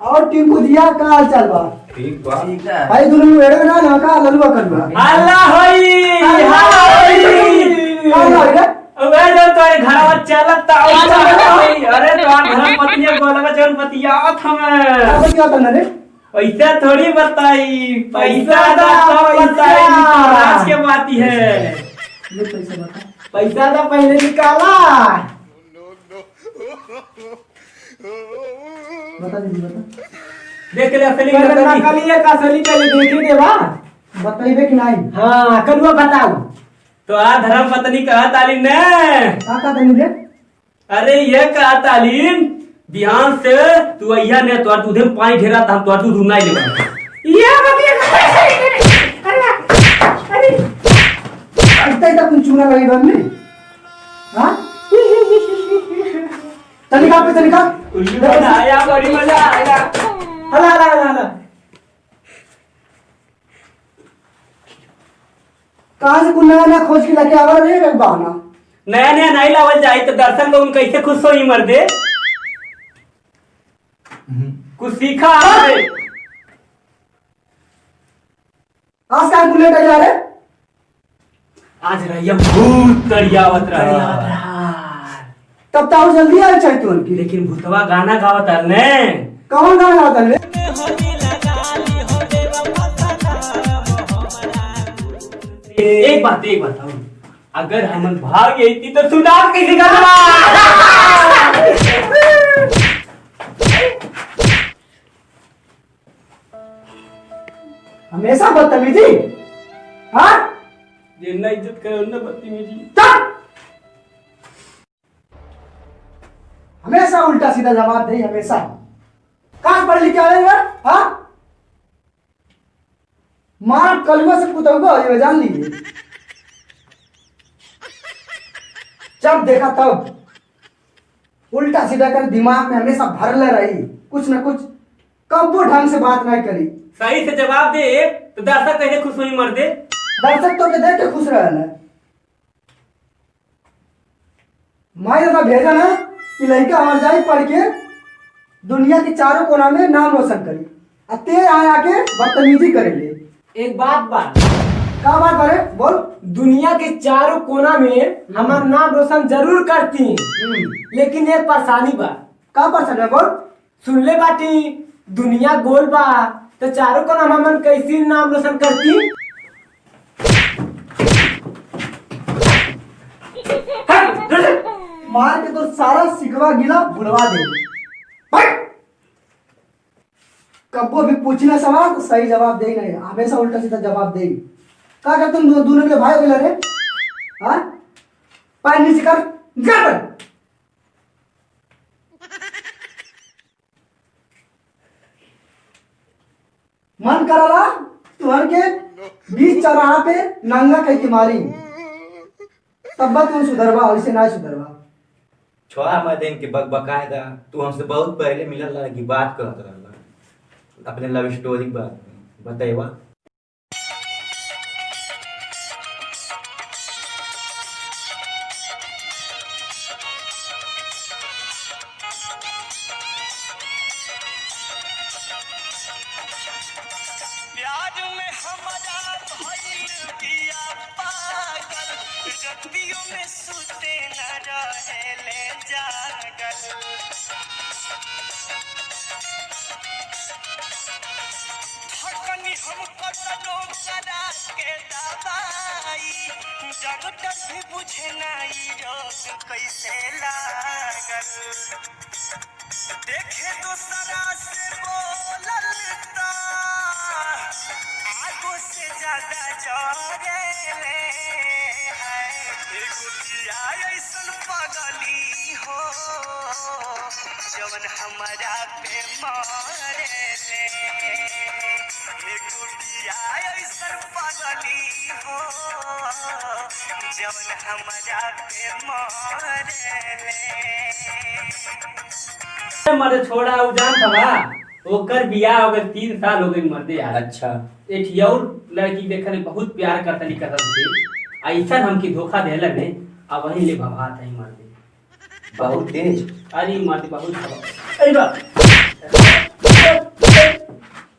और टिंकू दिया का हाल चाल बा? ठीक बा। ठीक है भाई दोनों में एड़े ना ना का ललुआ कर बा। अल्लाह होई का ना रे? अबे जब तोरे घरवा चलत होई अरे तोर घर पतिया बोलवा जौन पतियावत हमें अब क्या करना रे? पैसा थोड़ी बताई पैसा दा सब बताई तो राज के बाती है ये पैसा बता। पैसा तो पहले निकाला बता दीजिए बता। देख ले असली पहले नकली का असली पहले देखे देवा बताइबे कि नहीं? हां कलुआ बताओ तो आ धर्म पत्नी कहा तालीम ने का तनी रे? अरे ये कहा तालीम बिहान से तू अइया ने तोर दूधे में पानी ढेरा था हम तोर दूध नहीं लेबा ये बतिया अरे अइते त कुछ चूना लगी बा में। हां? चल का पे चल का। उल्लू बना आया बड़ी मजा आया हला हला हला कहां से कुछ नया नया खोज के लेके आवा रे एक बहाना। नया नया नहीं लावल जाए तो दर्शन लोग कैसे खुश होई मर्दे कुछ सीखा हमसे आज का बुलेट आ जा रे? आज रहिया भूत तरियावत रहा तब तो और जल्दी आ चाहिए तू उनकी। लेकिन भूतवा गाना गावत है ने कौन गाना गाता रे? एक बात बताओ अगर हम भाग गई थी तो सुना कैसे गाना हमेशा बदतमीजी। हाँ? जिन्ना इज्जत करो ना बदतमीजी चल। हमेशा उल्टा सीधा जवाब दे हमेशा। कहाँ पढ़ लिख के आए रे? हाँ? मार कलुआ से कुतौगा ये जान लीजिए। जब देखा तब उल्टा सीधा कर दिमाग में हमेशा भरले रही कुछ न कुछ कबो ढंग से बात नहीं करी। सही से जवाब दे तो दर्शक कैसे खुश हुई मर्दे दर्शक तो के देख के खुश रहना। माई दादा भेजा ना कि लड़का हमार जाए पढ़ के दुनिया के चारों कोना में नाम रोशन करी अते आके बदतमीजी करेले। एक बात बा का बात करे बोल। दुनिया के चारों कोना में हमार नाम रोशन जरूर करती लेकिन एक परेशानी बा का पसंद है बोल। सुन ले बाटी दुनिया गोल बा तो चारों कोना हमन कैसी नाम रोशन करती मार के तो सारा सिकवा गिला भुलवा दे। कबो भी पूछना सवाल तो सही जवाब दे नहीं हमेशा उल्टा सीधा जवाब दे। का कर तुम दोनों के भाई हो गए रे? हाँ? पैर नीचे कर कर। मन करला तुम्हार के बीच चौराहा पे नंगा कह के मारी तब तुम सुधरवा ऐसे ना सुधरवा। छोड़ा मत इनके बकायदा तू हमसे बहुत पहले मिलल रहा की बात करत रहला अपने लव स्टोरी बात बताइवा। प्यार में हमारा भइल बिया पागल रतियों में सुते न रहेले जागल धड़कनी हम कटनो करा के दवाई डॉक्टर भी बुझे नहीं रोग कैसे लागल देखे दूसरा से बोलता आगो से ज्यादा जरेले है एगो पिया ऐसन पगली हो जवन हमारा पे मरेले एगो पिया ऐसन पगली हो जवन हमारा पे मरेले मर्द छोड़ा उ जान था ओकर बियाह हो गए 3 साल हो गए मर्दे यार। अच्छा एक और लड़की देखने बहुत प्यार करतनी कसम से ऐसा हमके धोखा देला ने अब वही ले भभात है मर्दे बहुत तेज अरे मर्दे बहुत खबर अरे बा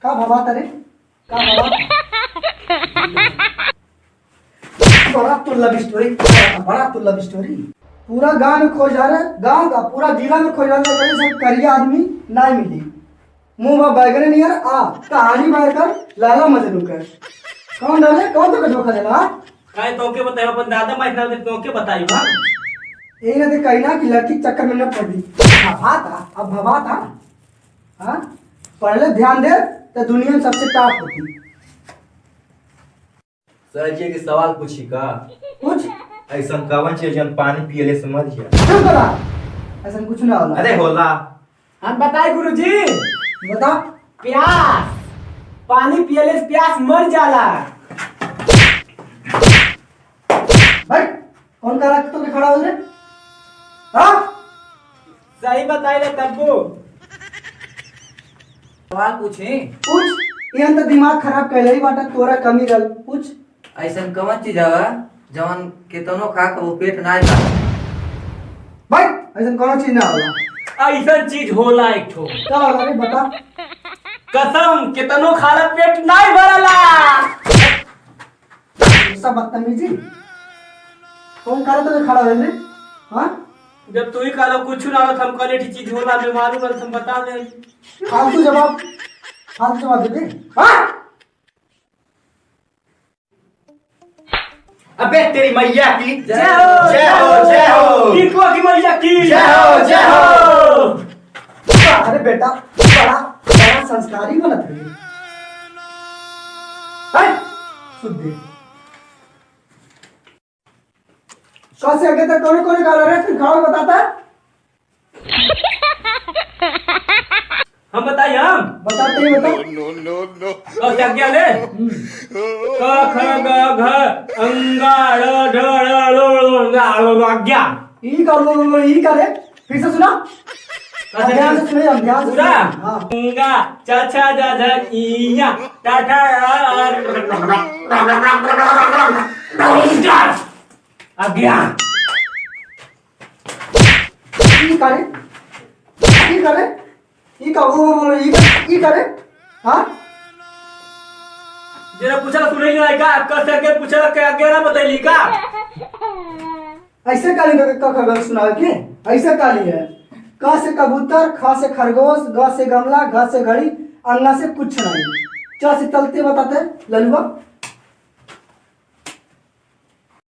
का भवाता रे का भवाता बड़ा तो लव स्टोरी, बड़ा तो लव स्टोरी। पूरा गांव में खोज रहा है, गांव का पूरा जिला में खोज रहा है, कहीं से करिया आदमी नहीं मिली। मुंह में बैगन नियर आ कहानी बायकर लाला मजनू कर कौन डाले कौन तो धोखा देला। काय तोके बताई अपन दादा माइक ना तोके बताई बा यही ना कहना कि लड़की के चक्कर में न पड़ दी। अब भवा था हाँ पहले ध्यान दे तो दुनिया में सबसे टॉप होती। सर जी के सवाल पूछी का कुछ ऐसा कवन चीज जन पानी पियले से मर जा। चुप करा, ऐसा कुछ ना होला। अरे होला हम बताए गुरुजी, बता प्यास, पानी पियले से प्यास मर जाला। भाई कौन कह रहा है तो के खड़ा हो रे? हाँ सही बताई रे तब्बू। सवाल पूछी पूछ। ये तो दिमाग खराब कहले ही बाटा, तोरा कमी रल। पूछ। ऐसन कौन चीज हवा जवन केतनो खा के वो पेट ना जा। भाई ऐसा कौन चीज ना होला। ऐसा चीज होला एक ठो क्या होला रे बता। कसम कितनो खाला पेट नहीं भरला। सब बदतमीजी कौन कह रहा तो के खड़ा हो रे? हाँ जब तू ही कहलो कुछ ना होला हम कहले ठीक चीज होला मैं मालूम है तुम बता दे। फालतू जवाब दे दे। हाँ अबे तेरी मैया की जय हो, जय हो जय हो टिको की मैया की जय हो जय हो। अरे बेटा बड़ा संस्कारी बनत है। हाय सुध कैसे आगे तक कौन कौन गा रहा है तू खाओ बताता। हम बताइए हम बताते ही बता। और क्या क्या ले क ख ग घ अंगा ड़ ढ ळ ळ ङ ज्ञा ई का रे फिर से सुना। ध्यान से सुनिए, हम ध्यान से पूरा सुनिए। हाँ अंगा च छ ज झ इया ट ठ अज्ञा ई का रे ई का वो ई का रे। हाँ जरा पूछला सुनै नहीं का कैसे के पूछला के आगे ना बतैली का ऐसे काली का खबर सुना के ऐसे काली है। क से कबूतर, ख से खरगोश, ग से गमला, घ से घड़ी, अन्ना से कुछ नहीं, च से तलते बताते ललुआ।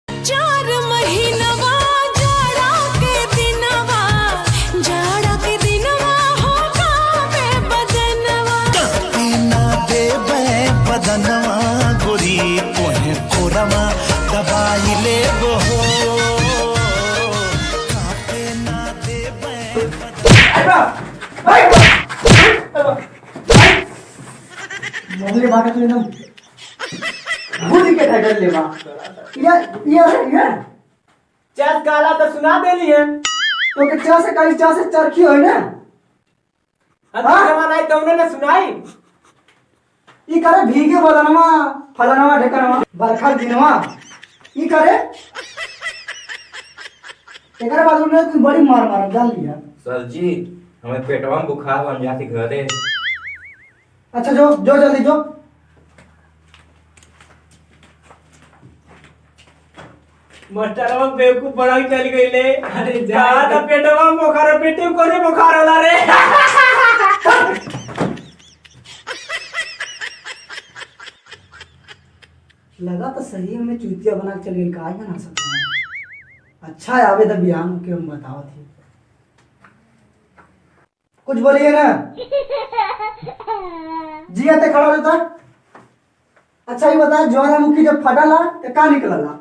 4 महीनवा जाड़ा के दिनवा हो कावे बदनवा ना देबे बदनवा गोरी तोहे कोरमा दबाई ले हो कापे ना देबे मोहल्ले बाटा तो एकदम भूल के टाइटल लेवा। ये चेस काला तो सुना देली है। तो के चा से काली चा से चरखी होय ना। हाँ? जमाना आई तुमने ना सुनाई। ई करे भीगे बदनवा फलनवा ढेकनवा बरखा दिनवा ई करे। एकरा बाद में तू बड़ी मार जान लिया। सर जी हमें पेटवा में बुखार बन जाती घरे। अच्छा जो जल्दी जो। मास्टरवा बेवकूफ बड़ा ही चल गई ले। अरे जा ना पेटवा में बुखार पेटे को नहीं बुखार होला रे। लगा तो सही में चूतिया बना के चल गई का ना सकता। अच्छा है आवे तो बिहान के हम बताओ थी। कुछ बोलिए ना। जी आते खड़ा रहता। अच्छा ये बता ज्वालामुखी जब फटला तो का निकलला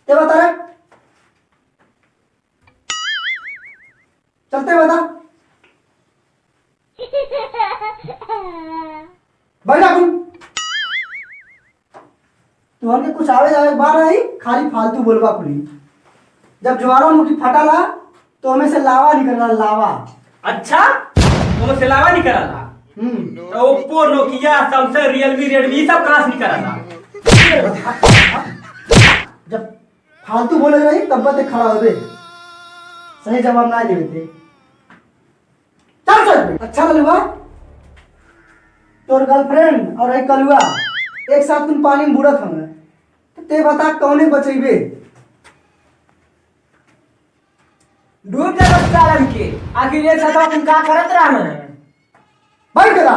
ते बता रे। चलते बता बैठा तुम। तुम्हारे कुछ आवे जावे बार आई खाली फालतू बोलवा खुली। जब ज्वालामुखी फटला तो हमें से लावा निकलला लावा। अच्छा वो से लावा नहीं करा था। तो Oppo Nokia Samsung Realme Redmi ये सब कहां से निकला था। जब फालतू बोले रही तब बते खड़ा हो गए। सही जवाब ना देते। चल चल अच्छा ललुआ तोर गर्लफ्रेंड और एक कलुआ एक साथ तुम पानी में बुड़त हमें तो ते बता कौने बचेबे? डूब जा सालन के, आखिर एक साथ तुम का करत रहना है? बैठ करा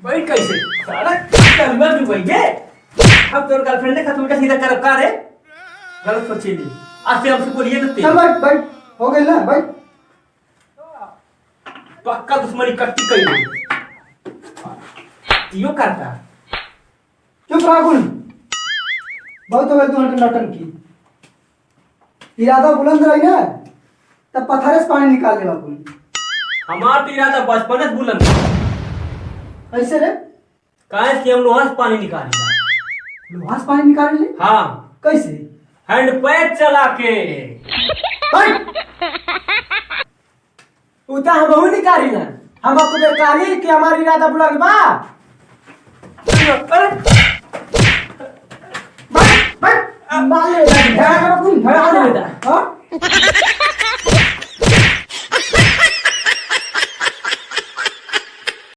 बैठ कैसे साला कलमा डूबई गे। अब तोर गर्लफ्रेंड ने खत्म का सीधा करब का रे? गलत सोचेली। आज से हमसे बोलिए ना चल बैठ बैठ, हो गई ना बैठ। पक्का दुश्मनी कट्टी करी यो करता। चुप रहा कुल, बहुत हो गई तू नटन की। इरादा बुलंद रही ना तब पत्थर से पानी निकाल लेगा कुल। हमार तो इरादा बचपन से बुलंद कैसे रे? काहे कि हम लोहा से पानी निकालेला। लोहा से पानी निकाल ले? हाँ कैसे? हैंड पैक चला के। बैठ। उता हम बहु निकाली ना, हम आपको बेकारी कि हमारी इरादा बुलंद बा। बैठ बैठ, मार ले। धड़ा कर तुम धड़ा ले बेटा। हाँ